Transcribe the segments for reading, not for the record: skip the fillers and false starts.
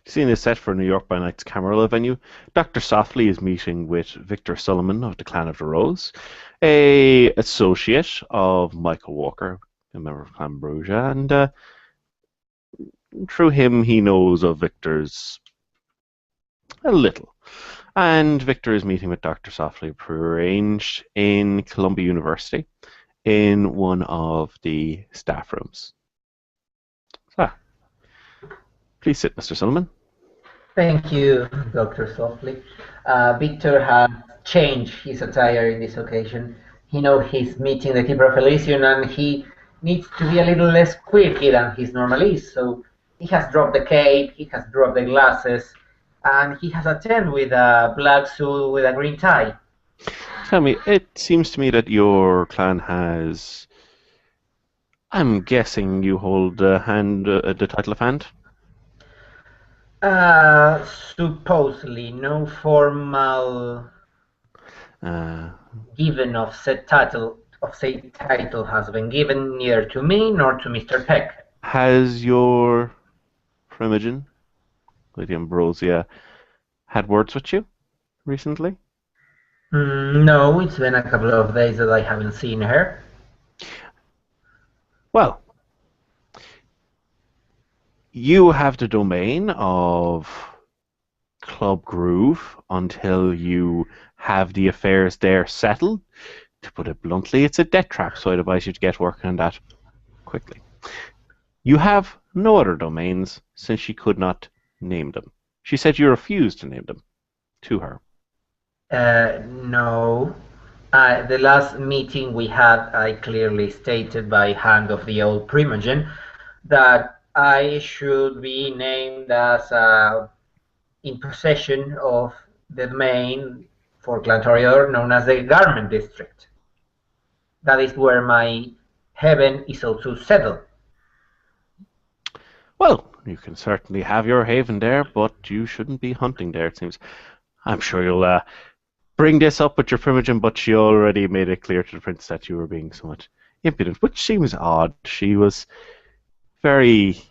The scene is set for New York by Night's Camarilla venue. Dr. Softly is meeting with Victor Sullivan of the Clan of the Rose, a associate of Michael Walker, a member of Clan Bruja, and through him he knows of Victor's a little. And Victor is meeting with Dr. Softly, prearranged in Columbia University in one of the staff rooms. Ah, please sit, Mr. Sullivan. Thank you, Dr. Softly. Victor has changed his attire in this occasion. He knows he's meeting the Keeper of Elysium and he needs to be a little less quirky than his normal is. So he has dropped the cape, he has dropped the glasses, and he has attended with a black suit with a green tie. Tell me, it seems to me that your clan has. I'm guessing you hold the title of hand? Supposedly, no formal Uh, given of said title has been given neither to me nor to Mr. Peck. has your Primogen, Lady Ambrosia, had words with you recently? No, it's been a couple of days that I haven't seen her. Well, you have the domain of Club Groove until you have the affairs there settled. To put it bluntly, it's a debt trap, so I'd advise you to get working on that quickly. You have no other domains since she could not name them. She said you refused to name them to her. No. The last meeting we had, I clearly stated by hand of the old Primogen that I should be named as in possession of the domain for Clan Toreador known as the Garment District. That is where my heaven is also settled. Well, you can certainly have your haven there, but you shouldn't be hunting there, it seems. I'm sure you'll bring this up with your Primogen, but she already made it clear to the prince that you were being somewhat impudent, which seems odd. She was very.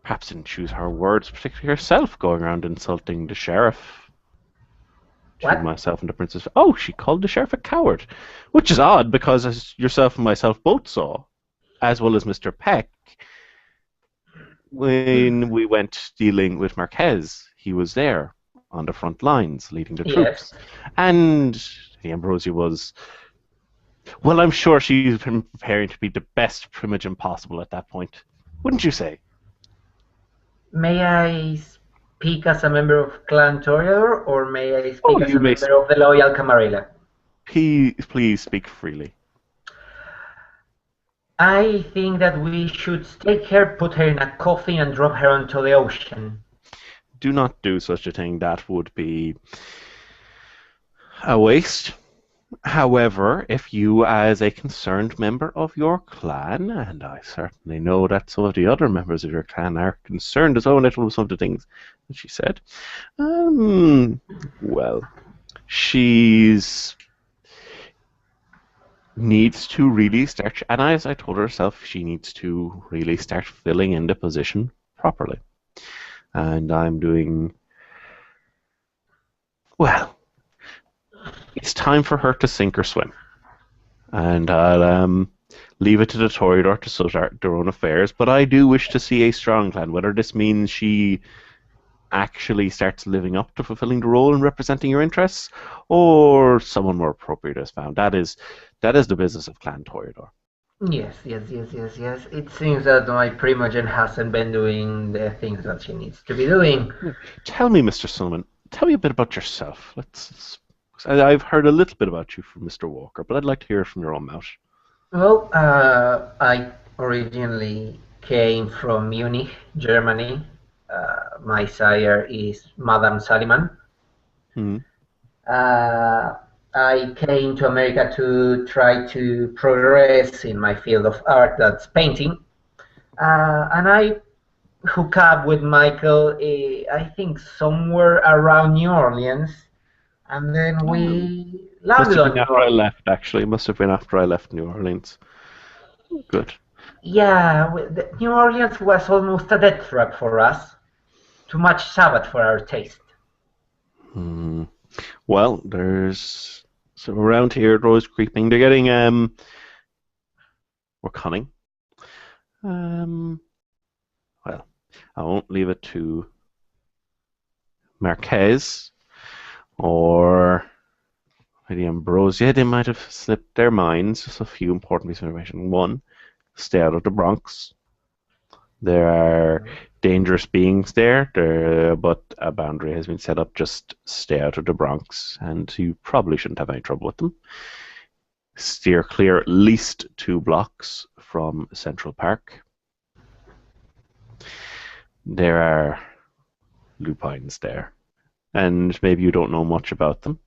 Perhaps didn't choose her words particularly herself, going around insulting the sheriff to What? myself and the princess. Oh, she called the sheriff a coward, which is odd because, as yourself and myself both saw, as well as Mr. Peck, when we went dealing with Marquez, he was there on the front lines leading the troops. Yes. And the Ambrosia was. Well, I'm sure she's been preparing to be the best Primogen possible at that point. Wouldn't you say? May I speak as a member of Clan Toreador, or may I Oh, speak as you a may. member of the Loyal Camarilla? Please speak freely. I think that we should take her, put her in a coffin, and drop her onto the ocean. Do not do such a thing. That would be a waste. However, if you, as a concerned member of your clan, and I certainly know that some of the other members of your clan are concerned as well, and little some of the things that she said, well, she's needs to really start, and as I told herself, she needs to really start filling in the position properly. And I'm doing well. It's time for her to sink or swim, and I'll leave it to the Toreador to sort out their own affairs. But I do wish to see a strong clan. Whether this means she actually starts living up to fulfilling the role and representing your interests, or someone more appropriate is found. That is the business of Clan Toreador. Yes. It seems that my Primogen hasn't been doing the things that she needs to be doing. Tell me, Mr. Sullivan, tell me a bit about yourself. I've heard a little bit about you from Mr. Walker, but I'd like to hear it from your own mouth. Well, I originally came from Munich, Germany. My sire is Madame Saliman. Hmm. I came to America to try to progress in my field of art, that's painting. And I hook up with Michael, I think somewhere around New Orleans. And then we Must landed have on been New after I Orleans. left, actually. Must have been after I left New Orleans. Good. Yeah, New Orleans was almost a death trap for us. Too much Sabbath for our taste. Hmm. Well, there's so around here, those creeping. They're getting more cunning. Um, well, I won't leave it to Marquez or Lady Ambrosia. They might have slipped their minds. Just a few important pieces of information. One, stay out of the Bronx. There are dangerous beings there, but a boundary has been set up. Just stay out of the Bronx, and you probably shouldn't have any trouble with them. Steer clear at least 2 blocks from Central Park. There are lupines there, and maybe you don't know much about them.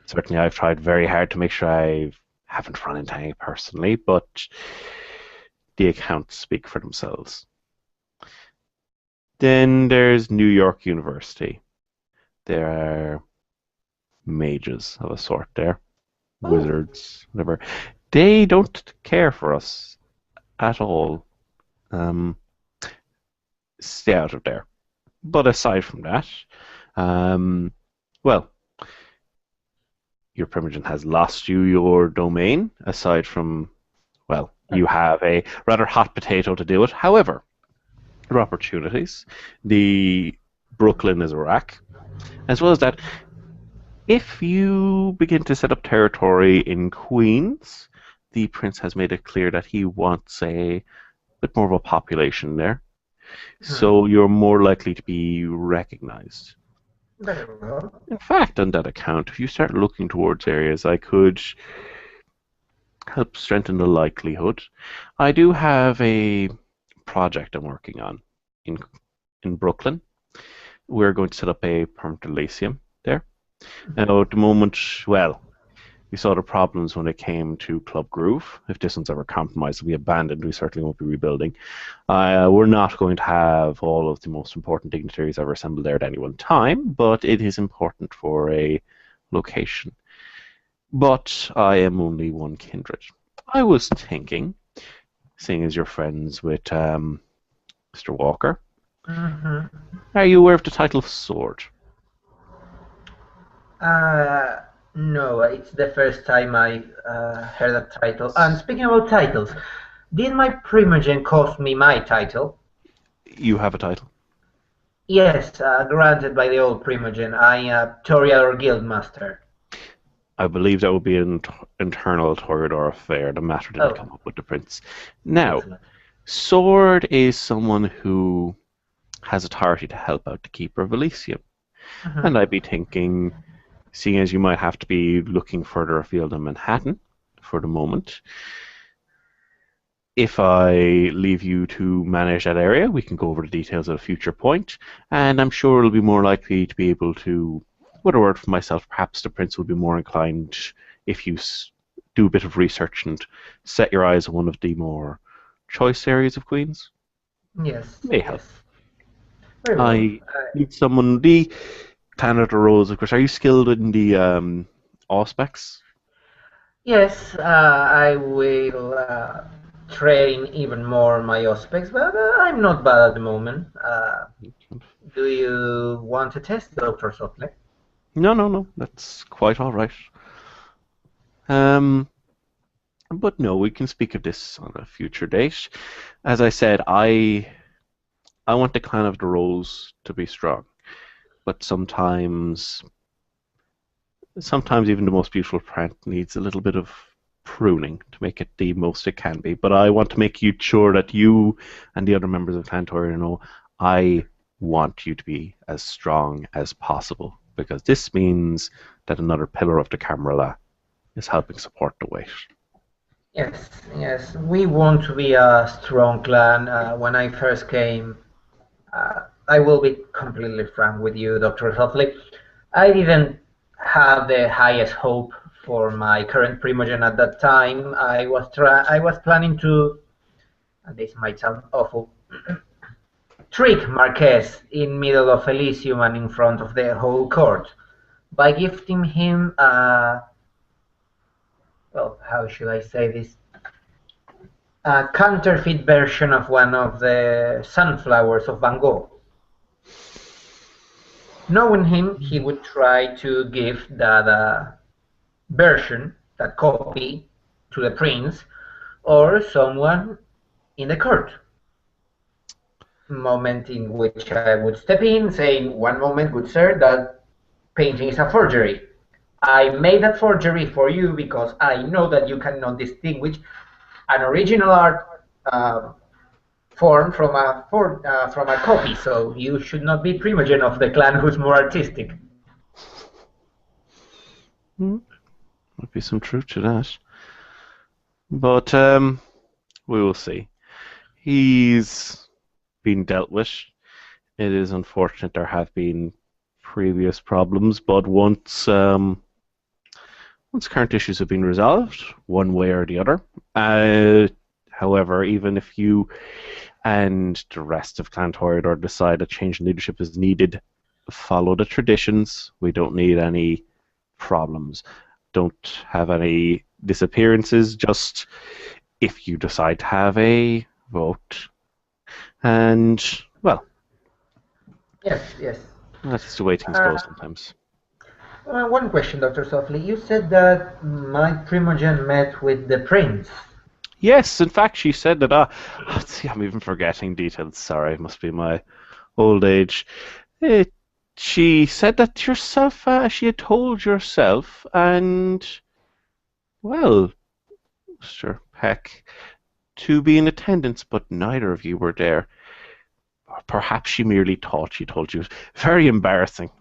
Certainly, I've tried very hard to make sure I haven't run into any personally, but the accounts speak for themselves. Then there's New York University. There are mages of a sort there, Oh, wizards, whatever. They don't care for us at all. Um, Stay out of there. But aside from that, um, well, your Primogen has lost you your domain. Aside from, well, you have a rather hot potato to deal with. However, there are opportunities. The Brooklyn is a rack. As well as that, if you begin to set up territory in Queens, the prince has made it clear that he wants a bit more of a population there. So you're more likely to be recognized. very well. In fact, on that account, if you start looking towards areas I could help strengthen the likelihood, I do have a project I'm working on in in Brooklyn. We're going to set up a permanent Elysium there. Now, at the moment, well, we saw the problems when it came to Club Groove. If this one's ever compromised, it'll be abandoned. We certainly won't be rebuilding. We're not going to have all of the most important dignitaries ever assembled there at any one time, but it is important for a location. But I am only one kindred. I was thinking, seeing as you're friends with Mr. Walker, Hmm. are you aware of the title of Sword? Uh, no, it's the first time I heard that title. And speaking about titles, did my Primogen cost me my title? You have a title. Yes, granted by the old Primogen. I am Toreador Guildmaster. I believe that would be an internal Toreador affair. The matter didn't Oh, come up with the prince. Now, excellent. Sword is someone who has authority to help out the Keeper of Elysium. And Mhm. I'd be thinking, seeing as you might have to be looking further afield than Manhattan for the moment, if I leave you to manage that area, we can go over the details at a future point, and I'm sure it'll be more likely to be able to, with a word for myself, perhaps the Prince will be more inclined if you do a bit of research and set your eyes on one of the more choice areas of Queens. Yes, May help. yes. Very well. I need someone, the Planet of Rose, of course. Are you skilled in the Auspex? Yes, I will train even more my aspects, but I'm not bad at the moment. Do you want to test, Dr. Sotley? No, no, no. That's quite all right. Um, but no, we can speak of this on a future date. As I said, I want the clan of the Rose to be strong, but sometimes even the most beautiful plant needs a little bit of pruning to make it the most it can be. But I want to make you sure that you and the other members of Clan Toria know I want you to be as strong as possible because this means that another pillar of the Camarilla is helping support the weight. Yes, yes. We want to be a strong clan. When I first came, I will be completely frank with you, Dr. Sotley. I didn't have the highest hope for my current Primogen at that time. I was planning to, and this might sound awful, trick Marquez in middle of Elysium and in front of the whole court by gifting him well, how should I say this? a counterfeit version of one of the sunflowers of Van Gogh. Knowing him, he would try to give that version, that copy, to the prince or someone in the court. Moment in which I would step in, saying, "One moment, good sir, that painting is a forgery. I made that forgery for you because I know that you cannot distinguish an original art form from a copy, so you should not be primogen of the clan who's more artistic." Might be some truth to that. But we will see. He's been dealt with. It is unfortunate there have been previous problems, but once current issues have been resolved, one way or the other. However, even if you and the rest of Clan Toreador decide a change in leadership is needed, follow the traditions. We don't need any problems. Don't have any disappearances. Just if you decide to have a vote, and well, Yes. that's the way things go sometimes. One question, Dr. Softly. You said that my primogen met with the prince. Yes, in fact, she said that. Let's see, I'm even forgetting details. Sorry, it must be my old age. She said that yourself, she had told yourself, and well, Mr. Peck, to be in attendance, but neither of you were there. Or perhaps she merely thought she told you. Very embarrassing.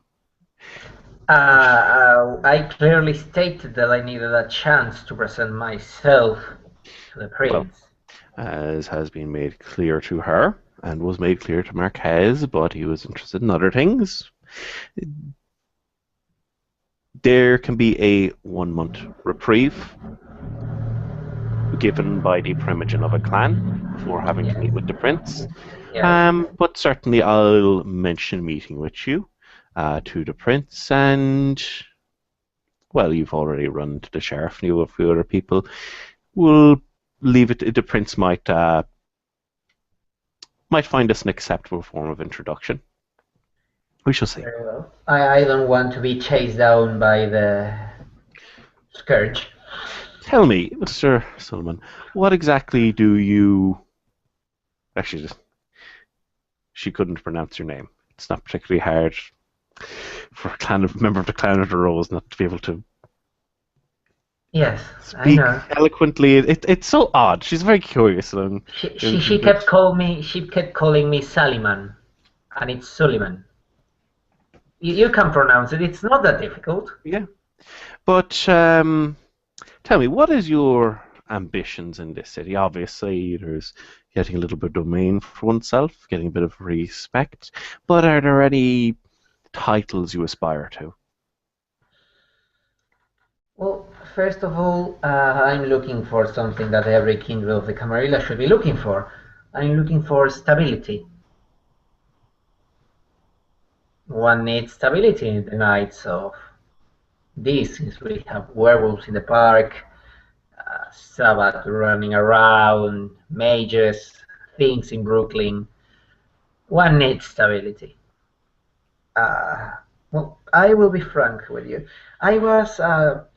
I clearly stated that I needed a chance to present myself to the prince. Well, as has been made clear to her, and was made clear to Marquez, but he was interested in other things. There can be a 1-month reprieve given by the primogen of a clan before having to meet with the prince. But certainly I'll mention meeting with you to the prince, and well, you've already run to the sheriff and you have a few other people. We'll leave it. The prince might find us an acceptable form of introduction. We shall see. Very well. I don't want to be chased down by the scourge. Tell me, Mr. Sullivan, what exactly do you... Actually, she couldn't pronounce your name. It's not particularly hard for a member of the Clan of the Rose not to be able to speak eloquently. It's so odd. She's very curious. She kept calling me Saliman, and it's Suleiman. You can pronounce it. It's not that difficult. Yeah, but tell me, what is your ambitions in this city? Obviously, there's getting a little bit of domain for oneself, getting a bit of respect. But are there any titles you aspire to? Well, first of all, I'm looking for something that every kindred of the Camarilla should be looking for. I'm looking for stability. One needs stability in the nights of this, since we have werewolves in the park, Sabbath running around, mages, things in Brooklyn. One needs stability. Well, I will be frank with you. I was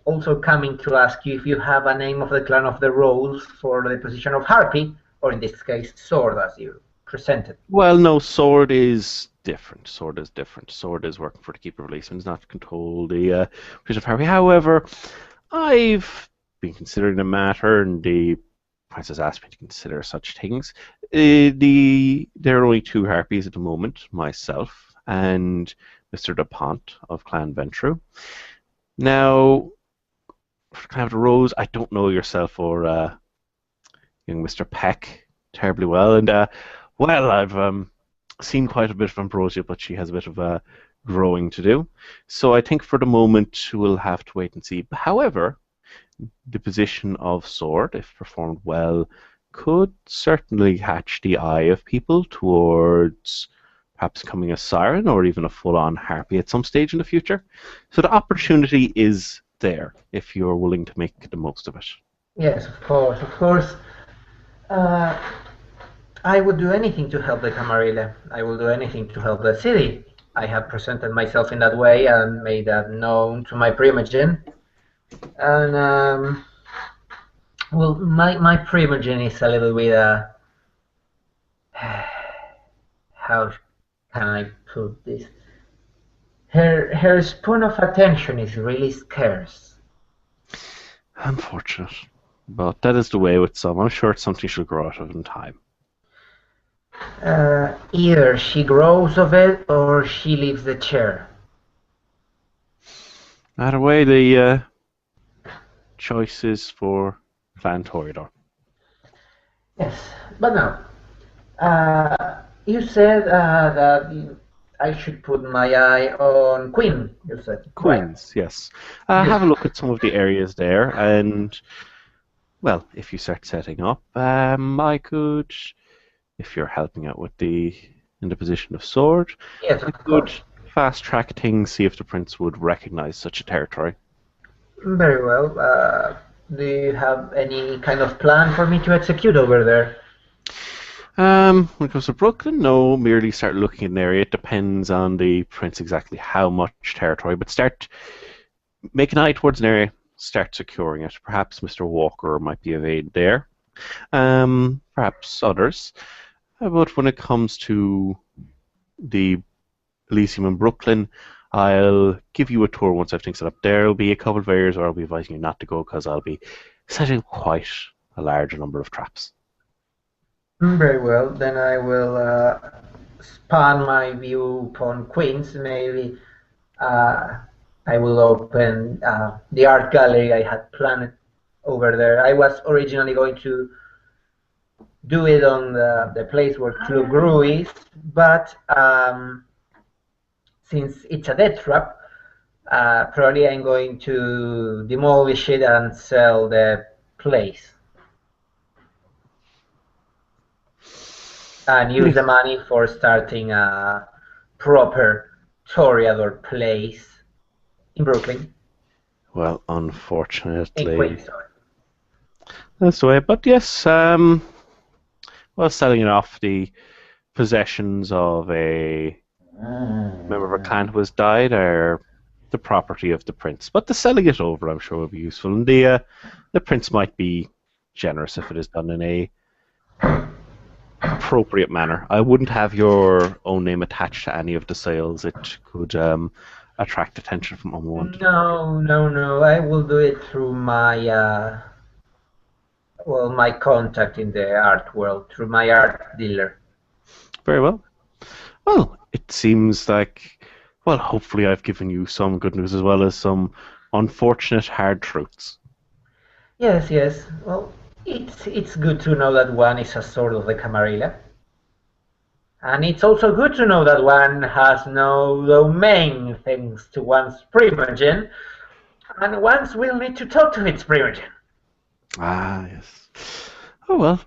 also coming to ask you if you have a name of the Clan of the Rose for the position of Harpy, or in this case, Sword, as you presented. Well, no, Sword is different. Sword is working for the Keeper of Release and does not control the position of Harpy. However, I've been considering the matter, and the princess asked me to consider such things. There are only 2 Harpies at the moment, myself and Mr. DuPont of Clan Ventru. Now, for Clan of the Rose, I don't know yourself or young Mr. Peck terribly well, and well, I've seen quite a bit of Ambrosia, but she has a bit of growing to do. So I think for the moment we'll have to wait and see. However, the position of Sword, if performed well, could certainly catch the eye of people towards perhaps becoming a siren or even a full-on harpy at some stage in the future. So the opportunity is there if you're willing to make the most of it. Yes, of course. Uh, I would do anything to help the Camarilla. I will do anything to help the city. I have presented myself in that way and made that known to my Primogen. And well, my Primogen is a little bit how can I put this? Her spoon of attention is really scarce. Unfortunate. But that is the way with some. I'm sure it's something she'll grow out of in time. Either she grows of it or she leaves the chair. Either way, the choice is for Clan Toreador. Yes, but now, you said that I should put my eye on Queen, you said, right? Queens, yes. Yes. Have a look at some of the areas there, and well, if you start setting up, I could, if you're helping out with in the position of sword, Yes, I of could course. fast track things, see if the prince would recognize such a territory. Very well. Do you have any kind of plan for me to execute over there? When it comes to Brooklyn, no, merely start looking in the area. It depends on the prince exactly how much territory, but start make an eye towards an area, start securing it. Perhaps Mr. Walker might be of aid there. Perhaps others. But when it comes to the Elysium in Brooklyn, I'll give you a tour once everything's set up. There'll be a couple of areas where I'll be advising you not to go because I'll be setting quite a large number of traps. Very well. Then I will span my view upon Queens. Maybe uh, I will open the art gallery I had planned over there. I was originally going to do it on the place where Club Gru is, but since it's a death trap, probably I'm going to demolish it and sell the place and use the money for starting a proper Toreador place in Brooklyn, Well, in unfortunately, Queens, sorry. that's the way. But yes, well, selling it off the possessions of a member of a clan who has died are the property of the prince. But the selling it over, I'm sure, will be useful. And the prince might be generous if it is done in a appropriate manner. I wouldn't have your own name attached to any of the sales. It could attract attention from unwanted parties. No, no, no. I will do it through my well, my contact in the art world, through my art dealer. Very well. Well, it seems like, well, hopefully I've given you some good news as well as some unfortunate hard truths. Yes, yes. Well, it's good to know that one is a sort of the Camarilla. And it's also good to know that one has no domain thanks to one's Primogen, and one's will need to talk to its Primogen. Ah, yes. Oh well,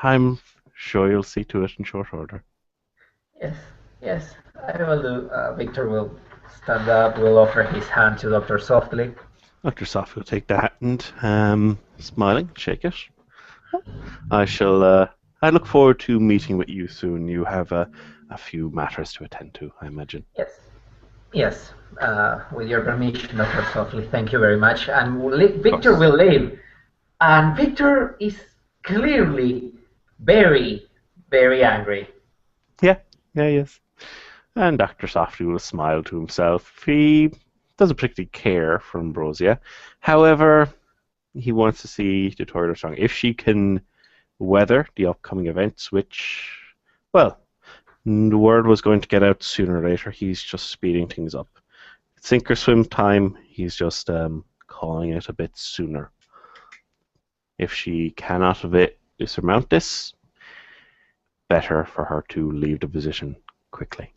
I'm sure you'll see to it in short order. Yes, yes, I will do. Victor will stand up, will offer his hand to Dr. Softly. Dr. Soft will take the hand, smiling, shake it. I shall. I look forward to meeting with you soon. You have a few matters to attend to, I imagine. Yes, yes. With your permission, Dr. Softly, thank you very much. And Of Victor course. will leave. And Victor is clearly very, very angry. Yeah, yeah, yes. And Dr. Softly will smile to himself. He doesn't particularly care for Ambrosia. However, he wants to see the Toreador strong. If she can weather the upcoming events, which, well, the word was going to get out sooner or later. He's just speeding things up. Sink or swim time, he's just calling it a bit sooner. If she cannot surmount this, better for her to leave the position quickly.